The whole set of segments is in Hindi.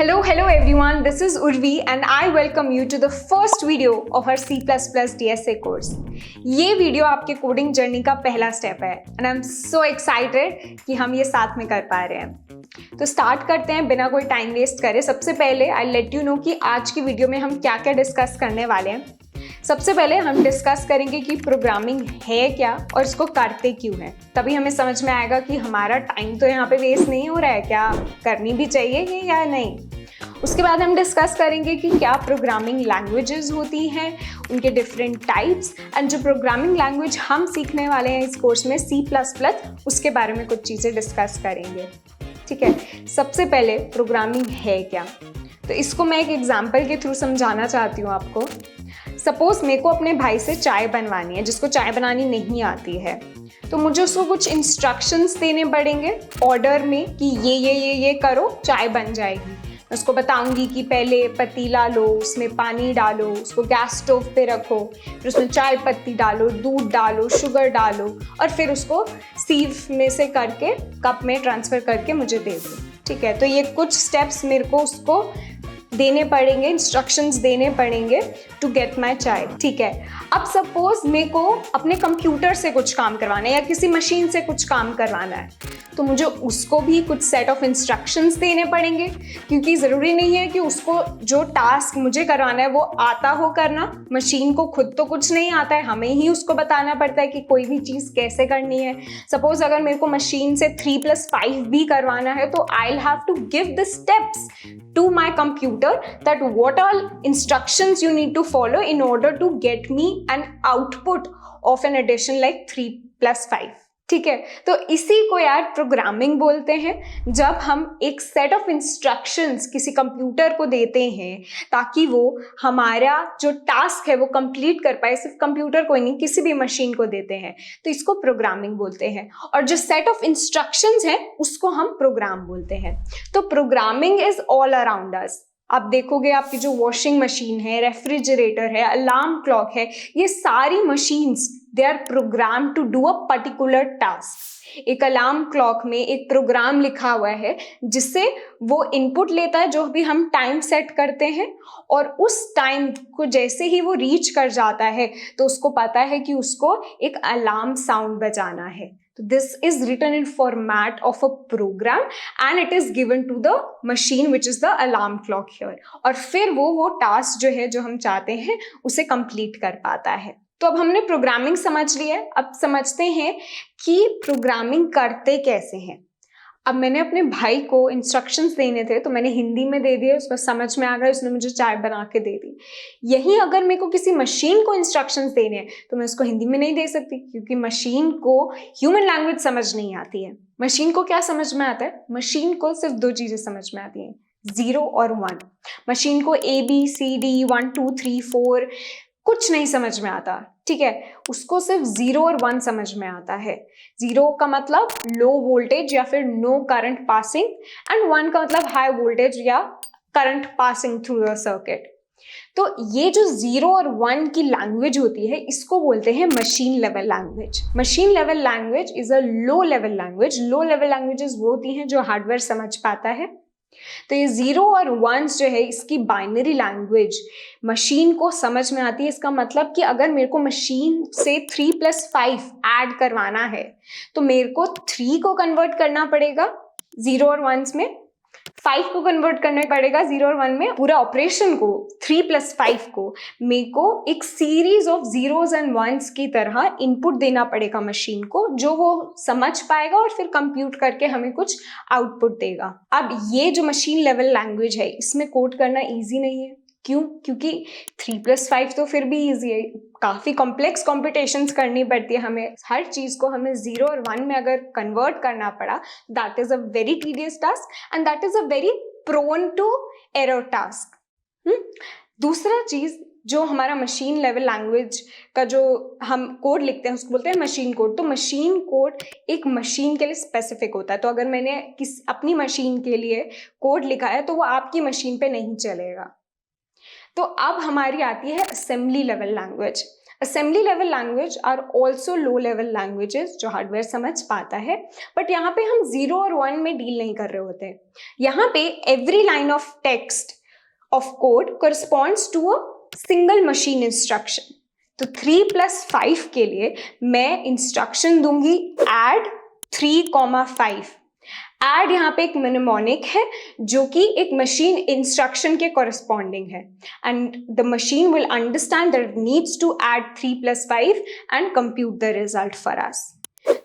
Hello everyone, this is Urvi and I welcome you to the first video of our C++ DSA course. ये वीडियो आपके कोडिंग जर्नी का पहला स्टेप है and I'm so excited कि हम ये साथ में कर पा रहे हैं। तो स्टार्ट करते हैं बिना कोई टाइम वेस्ट करे। सबसे पहले आई लेट यू नो कि आज की वीडियो में हम क्या क्या डिस्कस करने वाले हैं। सबसे पहले हम डिस्कस करेंगे कि प्रोग्रामिंग है क्या और इसको करते क्यों है, तभी हमें समझ में आएगा कि हमारा टाइम तो यहाँ पे वेस्ट नहीं हो रहा है, क्या करनी भी चाहिए ये या नहीं। उसके बाद हम डिस्कस करेंगे कि क्या प्रोग्रामिंग लैंग्वेजेस होती हैं, उनके डिफरेंट टाइप्स, एंड जो प्रोग्रामिंग लैंग्वेज हम सीखने वाले हैं इस कोर्स में C++, उसके बारे में कुछ चीज़ें डिस्कस करेंगे। ठीक है, सबसे पहले प्रोग्रामिंग है क्या, तो इसको मैं एक एग्जाम्पल के थ्रू समझाना चाहती हूँ आपको। सपोज मेरे को अपने भाई से चाय बनवानी है, जिसको चाय बनानी नहीं आती है, तो मुझे उसको कुछ इंस्ट्रक्शंस देने पड़ेंगे ऑर्डर में कि ये करो, चाय बन जाएगी। उसको बताऊंगी कि पहले पतीला लो, उसमें पानी डालो, उसको गैस स्टोव पे रखो, फिर उसमें चाय पत्ती डालो, दूध डालो, शुगर डालो और फिर उसको सीव में से करके कप में ट्रांसफ़र करके मुझे दे दो। ठीक है, तो ये कुछ स्टेप्स मेरे को उसको देने पड़ेंगे, इंस्ट्रक्शंस देने पड़ेंगे टू गेट माई चाय। ठीक है, अब सपोज मेरे को अपने कंप्यूटर से कुछ काम करवाना है या किसी मशीन से कुछ काम करवाना है, तो मुझे उसको भी कुछ सेट ऑफ इंस्ट्रक्शंस देने पड़ेंगे, क्योंकि ज़रूरी नहीं है कि उसको जो टास्क मुझे करवाना है वो आता हो करना। मशीन को खुद तो कुछ नहीं आता है, हमें ही उसको बताना पड़ता है कि कोई भी चीज़ कैसे करनी है। सपोज अगर मेरे को मशीन से 3+5 भी करवाना है, तो I will have to give the steps to my computer that what all instructions you need to follow in order to get me an output of an addition like 3+5। ठीक है, तो इसी को यार प्रोग्रामिंग बोलते हैं। जब हम एक सेट ऑफ इंस्ट्रक्शंस किसी कंप्यूटर को देते हैं ताकि वो हमारा जो टास्क है वो कंप्लीट कर पाए, सिर्फ कंप्यूटर को नहीं किसी भी मशीन को देते हैं, तो इसको प्रोग्रामिंग बोलते हैं। और जो सेट ऑफ इंस्ट्रक्शंस हैं उसको हम प्रोग्राम बोलते हैं। तो programming is all around us. आप देखोगे आपकी जो वॉशिंग मशीन है, रेफ्रिजरेटर है, अलार्म क्लॉक है, ये सारी machines they are program to do a particular task. एक अलार्म क्लॉक में एक प्रोग्राम लिखा हुआ है जिससे वो इनपुट लेता है जो भी हम टाइम सेट करते हैं, और उस टाइम को जैसे ही वो रीच कर जाता है तो उसको पता है कि उसको एक अलार्म साउंड बजाना है। तो this is written in format of a program and it is given to the machine which is the alarm clock here, और फिर वो टास्क जो है जो हम चाहते हैं उसे कंप्लीट कर पाता है। तो अब हमने प्रोग्रामिंग समझ लिया है, अब समझते हैं कि प्रोग्रामिंग करते कैसे हैं। अब मैंने अपने भाई को इंस्ट्रक्शंस देने थे तो मैंने हिंदी में दे दिए, उसको समझ में आ गया, उसने मुझे चाय बना के दे दी। यही अगर मेरे को किसी मशीन को इंस्ट्रक्शंस देने हैं तो मैं उसको हिंदी में नहीं दे सकती, क्योंकि मशीन को ह्यूमन लैंग्वेज समझ नहीं आती है। मशीन को क्या समझ में आता है? मशीन को सिर्फ 2 चीज़ें समझ में आती हैं, 0 और 1। मशीन को ABCD 1 2 3 4 कुछ नहीं समझ में आता। ठीक है, उसको सिर्फ 0 और 1 समझ में आता है। 0 का मतलब लो वोल्टेज या फिर नो करंट पासिंग, एंड 1 का मतलब हाई वोल्टेज या current passing through the circuit. तो ये जो 0 और 1 की लैंग्वेज होती है इसको बोलते हैं machine level language. Machine level language is a low level language. Low level languages वो होती हैं जो हार्डवेयर समझ पाता है। तो ये 0 और 1 जो है इसकी बाइनरी लैंग्वेज मशीन को समझ में आती है। इसका मतलब कि अगर मेरे को मशीन से 3+5 ऐड करवाना है तो मेरे को 3 को कन्वर्ट करना पड़ेगा 0 और 1 में, 5 को कन्वर्ट करना पड़ेगा 0 और 1 में। पूरा ऑपरेशन को 3+5 को मेरे को एक series of zeros and ones की तरह इनपुट देना पड़ेगा मशीन को, जो वो समझ पाएगा और फिर कंप्यूट करके हमें कुछ आउटपुट देगा। अब ये जो मशीन लेवल लैंग्वेज है इसमें कोड करना ईजी नहीं है। क्यों? क्योंकि 3+5 तो फिर भी ईजी है, काफ़ी कॉम्प्लेक्स कॉम्पिटिशन्स करनी पड़ती है हमें। हर चीज़ को हमें 0 और 1 में अगर कन्वर्ट करना पड़ा, that is a very tedious task and that is a very prone to error task. दूसरा चीज़ जो हमारा मशीन लेवल लैंग्वेज का जो हम कोड लिखते हैं उसको बोलते हैं मशीन कोड। तो मशीन कोड एक मशीन के लिए स्पेसिफिक होता है। तो अगर मैंने अपनी मशीन के लिए कोड लिखा है तो वो आपकी मशीन पे नहीं चलेगा। तो अब हमारी आती है assembly level language. Assembly level language are also low level languages जो हार्डवेयर समझ पाता है, बट यहाँ पे हम 0 और 1 में डील नहीं कर रहे होते। यहाँ पे every line of text of code corresponds to a single machine instruction. तो 3+5 के लिए मैं इंस्ट्रक्शन दूंगी add 3,5। एड यहाँ पे एक मिनेमोनिक है जो कि एक मशीन इंस्ट्रक्शन के कॉरेस्पॉन्डिंग है, and the machine will understand that it needs to add 3+5 and compute the result for us.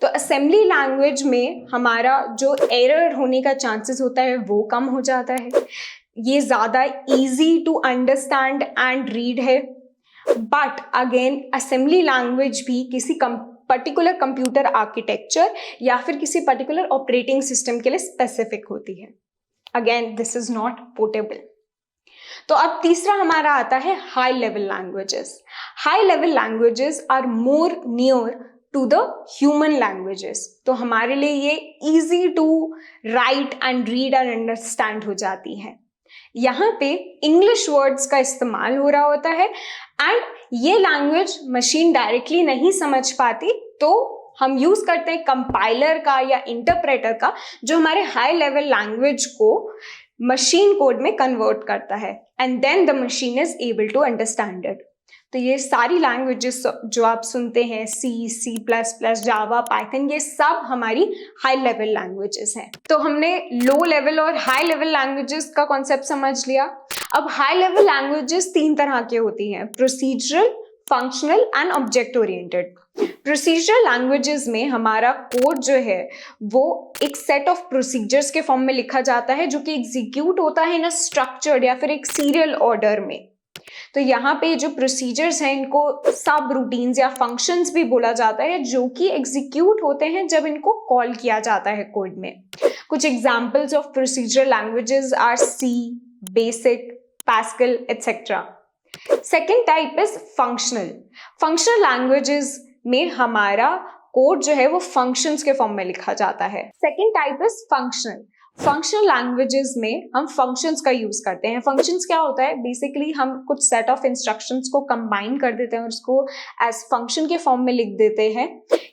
तो असेंबली लैंग्वेज में हमारा जो एरर होने का चांसेस होता है वो कम हो जाता है, ये ज़्यादा easy to understand and read है। बट अगेन असेंबली लैंग्वेज भी किसी पर्टिकुलर कंप्यूटर आर्किटेक्चर या फिर किसी पर्टिकुलर ऑपरेटिंग सिस्टम के लिए स्पेसिफिक होती है। Again this is not portable. तो अब तीसरा हमारा आता है high level languages. High level languages are more near to the human languages. तो हमारे लिए ये easy to write and read and understand हो जाती है। यहाँ पे इंग्लिश वर्ड्स का इस्तेमाल हो रहा होता है एंड ये लैंग्वेज मशीन डायरेक्टली नहीं समझ पाती, तो हम यूज करते हैं कंपाइलर का या इंटरप्रेटर का जो हमारे हाई लेवल लैंग्वेज को मशीन कोड में कन्वर्ट करता है, and then the machine is able to understand it. तो ये सारी लैंग्वेजेस जो आप सुनते हैं C++, जावा, पाइथन, ये सब हमारी हाई लेवल लैंग्वेजेस हैं। तो हमने लो लेवल और हाई लेवल लैंग्वेजेस का कॉन्सेप्ट समझ लिया। अब हाई लेवल लैंग्वेजेस 3 तरह की होती हैं, procedural, functional and object oriented. Procedural languages में हमारा कोड जो है वो एक सेट ऑफ प्रोसीजर्स के फॉर्म में लिखा जाता है जो कि एग्जीक्यूट होता है इन अ स्ट्रक्चर्ड या फिर एक सीरियल ऑर्डर में। तो यहाँ पे जो प्रोसीजर्स हैं इनको सब रूटीन्स या फंक्शंस भी बोला जाता है जो कि एग्जीक्यूट होते हैं जब इनको कॉल किया जाता है कोड में। कुछ examples of procedural languages are C, BASIC, Pascal etcetera. Second type is functional. Functional languages में हमारा कोड जो है वो फंक्शंस के फॉर्म में लिखा जाता है। Second type is functional. Functional languages में हम फंक्शंस का यूज करते हैं। फंक्शंस क्या होता है, बेसिकली हम कुछ सेट ऑफ इंस्ट्रक्शंस को कंबाइन कर देते हैं और उसको एज फंक्शन के फॉर्म में लिख देते हैं।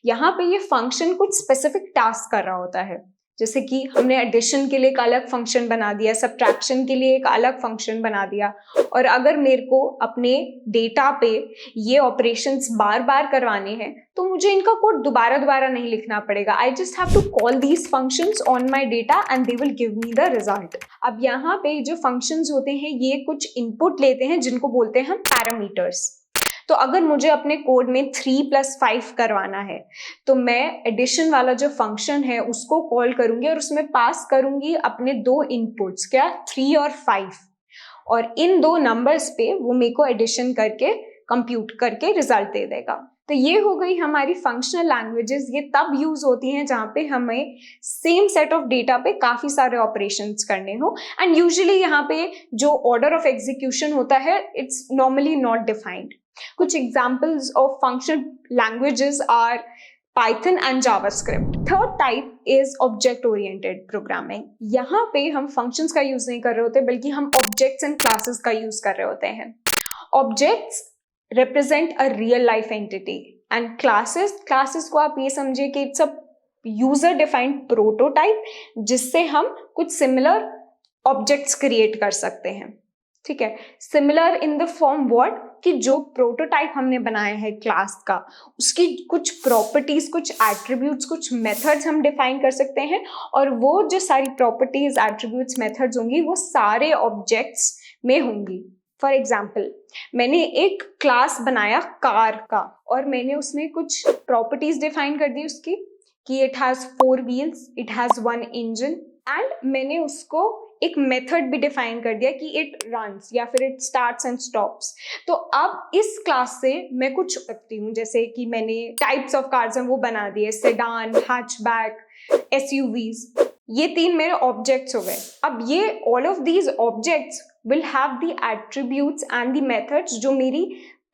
यहाँ पे ये फंक्शन कुछ स्पेसिफिक टास्क कर रहा होता है, जैसे कि हमने एडिशन के लिए एक अलग फंक्शन बना दिया, सब्ट्रैक्शन के लिए एक अलग फंक्शन बना दिया, और अगर मेरे को अपने डेटा पे ये ऑपरेशंस बार बार करवाने हैं तो मुझे इनका कोड दोबारा नहीं लिखना पड़ेगा। I just have to call these functions on my data and they will give me the result. अब यहाँ पे जो फंक्शंस होते हैं ये कुछ इनपुट लेते हैं जिनको बोलते हैं हम पैरामीटर्स। तो अगर मुझे अपने कोड में 3+5 करवाना है तो मैं एडिशन वाला जो फंक्शन है उसको कॉल करूंगी और उसमें पास करूंगी अपने 2 इनपुट्स, क्या, 3 और 5, और इन 2 नंबर्स पे वो मेरे को एडिशन करके कंप्यूट करके रिजल्ट दे देगा। तो ये हो गई हमारी फंक्शनल लैंग्वेजेस। ये तब यूज होती हैं जहाँ पे हमें सेम सेट ऑफ डेटा पे काफी सारे ऑपरेशंस करने हो, एंड यूजुअली यहाँ पे जो ऑर्डर ऑफ एग्जीक्यूशन होता है इट्स नॉर्मली नॉट डिफाइंड। कुछ examples of functional languages are Python and JavaScript. Third type is object oriented programming. यहाँ पे हम functions का यूज नहीं कर रहे होते बल्कि हम objects and classes का यूज कर रहे होते हैं। Objects represent a real life entity and classes को आप ये समझिए कि it's a user defined prototype जिससे हम कुछ similar objects create कर सकते हैं। ठीक है, similar in the form word कि जो प्रोटोटाइप हमने बनाया है क्लास का उसकी कुछ प्रॉपर्टीज, कुछ एट्रीब्यूट्स, कुछ मेथड्स हम डिफाइन कर सकते हैं, और वो जो सारी प्रॉपर्टीज, एट्रीब्यूट्स, मेथड्स होंगी वो सारे ऑब्जेक्ट्स में होंगी। फॉर एग्जाम्पल, मैंने एक क्लास बनाया कार का और मैंने उसमें कुछ प्रॉपर्टीज डिफाइन कर दी उसकी कि it has 4 wheels, it has 1 engine, and मैंने उसको एक मेथड भी डिफाइन कर दिया कि इट रन्स या फिर इट स्टार्ट्स एंड स्टॉप्स। तो अब इस क्लास से मैं कुछ करती हूँ, जैसे कि मैंने टाइप्स ऑफ कार्स हैं वो बना दिए, सेडान, हैचबैक, एसयूवीज, ये 3 मेरे ऑब्जेक्ट्स हो गए। अब ये all of these objects will have the attributes and the methods जो मेरी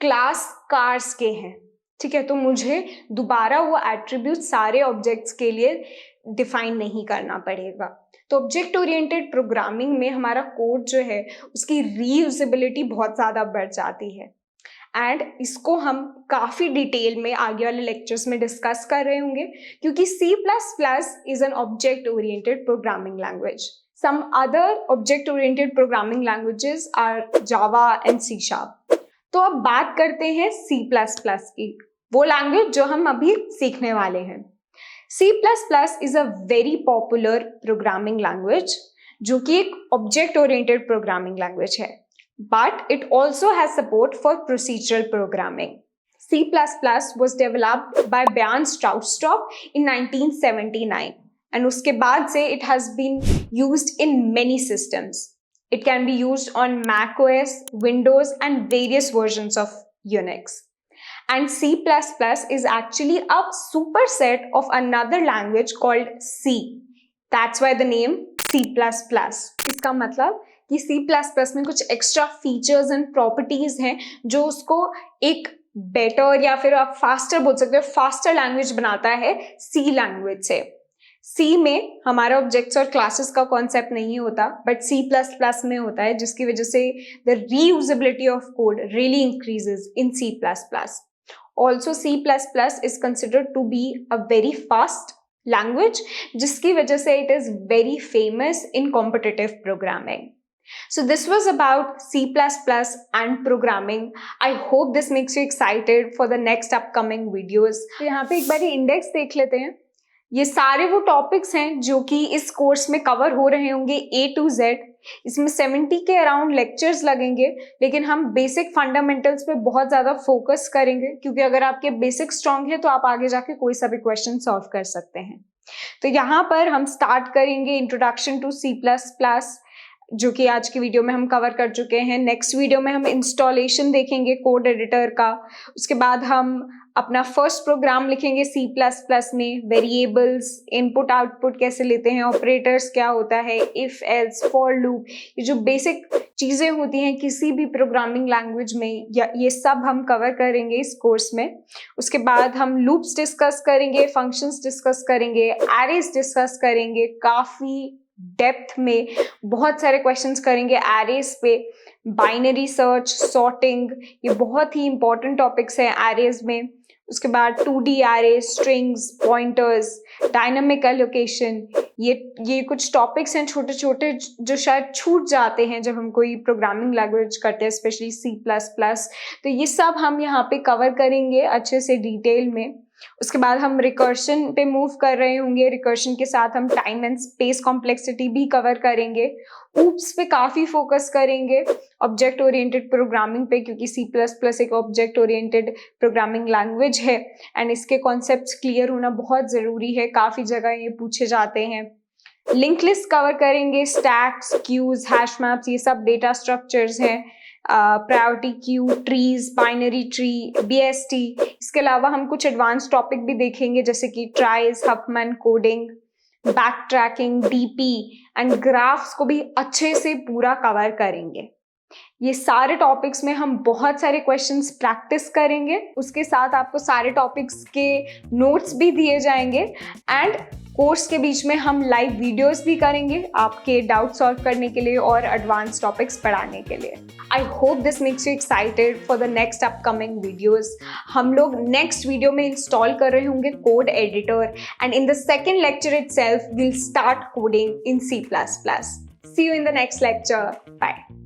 क्लास कार्स के हैं। ठीक है, तो मुझे दोबारा वो एट्रीब्यूट सारे ऑब्जेक्ट्स के लिए डिफाइन नहीं करना पड़ेगा। तो ऑब्जेक्ट ओरिएंटेड प्रोग्रामिंग में हमारा कोड जो है उसकी रीयूजेबिलिटी बहुत ज़्यादा बढ़ जाती है। एंड इसको हम काफ़ी डिटेल में आगे वाले लेक्चर्स में डिस्कस कर रहे होंगे, क्योंकि C++ is an object oriented programming language. Some other object-oriented programming languages are Java and C#. तो अब बात करते हैं C++ की, वो लैंग्वेज जो हम अभी सीखने वाले हैं. C++ is a very popular programming language जो कि एक object-oriented programming language है, but it also has support for procedural programming. C++ was developed by Bjarne Stroustrup in 1979. And उसके बाद से it has been used in many systems. It can be used on macOS, Windows, and various versions of Unix. And C++ is actually a superset of another language called C. That's why the name C++. इसका मतलब कि C++ में कुछ extra features and properties हैं जो उसको एक better या फिर आप faster बोल सकते हो, faster language बनाता है C language से. C में हमारा ऑब्जेक्ट्स और क्लासेस का कॉन्सेप्ट नहीं होता, बट C++ में होता है, जिसकी वजह से the reusability of code really increases in C++. Also C++ is considered to be a very fast language, जिसकी वजह से it is very famous in competitive programming. So this was about C++ and programming. I hope this makes you excited for the next upcoming videos. तो यहाँ पे एक बार इंडेक्स देख लेते हैं. ये सारे वो टॉपिक्स हैं जो कि इस कोर्स में कवर हो रहे होंगे A to Z. इसमें 70 के अराउंड लेक्चर्स लगेंगे, लेकिन हम बेसिक फंडामेंटल्स पे बहुत ज़्यादा फोकस करेंगे, क्योंकि अगर आपके बेसिक स्ट्रांग है तो आप आगे जाके कोई सा भी क्वेश्चन सॉल्व कर सकते हैं. तो यहाँ पर हम स्टार्ट करेंगे इंट्रोडक्शन टू C++, जो कि आज की वीडियो में हम कवर कर चुके हैं. नेक्स्ट वीडियो में हम इंस्टॉलेशन देखेंगे कोड एडिटर का. उसके बाद हम अपना फर्स्ट प्रोग्राम लिखेंगे C++ में, वेरिएबल्स, इनपुट आउटपुट कैसे लेते हैं, ऑपरेटर्स क्या होता है, इफ एल्स, फॉर लूप, ये जो बेसिक चीज़ें होती हैं किसी भी प्रोग्रामिंग लैंग्वेज में, ये सब हम कवर करेंगे इस कोर्स में. उसके बाद हम लूप्स डिस्कस करेंगे, फंक्शंस डिस्कस करेंगे, एरेज डिस्कस करेंगे, काफ़ी डेप्थ में बहुत सारे क्वेश्चंस करेंगे एरेज पे. बाइनरी सर्च, सॉर्टिंग, ये बहुत ही इंपॉर्टेंट टॉपिक्स हैं एरेज में. उसके बाद 2D array, strings, pointers, dynamic allocation, ये कुछ टॉपिक्स हैं छोटे छोटे जो शायद छूट जाते हैं जब हम कोई प्रोग्रामिंग लैंग्वेज करते हैं, स्पेशली C++. तो ये सब हम यहाँ पे कवर करेंगे अच्छे से डिटेल में. उसके बाद हम रिकर्शन पे मूव कर रहे होंगे. रिकर्शन के साथ हम टाइम एंड स्पेस कॉम्प्लेक्सिटी भी कवर करेंगे. ऊप्स पे काफ़ी फोकस करेंगे, ऑब्जेक्ट ओरिएंटेड प्रोग्रामिंग पे, क्योंकि C++ एक ऑब्जेक्ट ओरिएंटेड प्रोग्रामिंग लैंग्वेज है एंड इसके कॉन्सेप्ट्स क्लियर होना बहुत ज़रूरी है. काफ़ी जगह ये पूछे जाते हैं. लिंक लिस्ट कवर करेंगे, स्टैक्स, क्यूज, हैश मैप्स, ये सब डेटा स्ट्रक्चर्स हैं. Priority queue, trees, binary tree, BST. इसके अलावा हम कुछ एडवांस टॉपिक भी देखेंगे, जैसे कि tries, Huffman coding, back tracking, DP and graphs को भी अच्छे से पूरा कवर करेंगे. ये सारे टॉपिक्स में हम बहुत सारे क्वेश्चंस प्रैक्टिस करेंगे. उसके साथ आपको सारे टॉपिक्स के नोट्स भी दिए जाएंगे एंड कोर्स के बीच में हम लाइव वीडियोस भी करेंगे आपके डाउट सॉल्व करने के लिए और एडवांस टॉपिक्स पढ़ाने के लिए. I hope this makes you excited for the next upcoming videos. हम लोग नेक्स्ट वीडियो में इंस्टॉल कर रहे होंगे code editor and in the second lecture itself we'll start coding in C++. See you in the next lecture. Bye.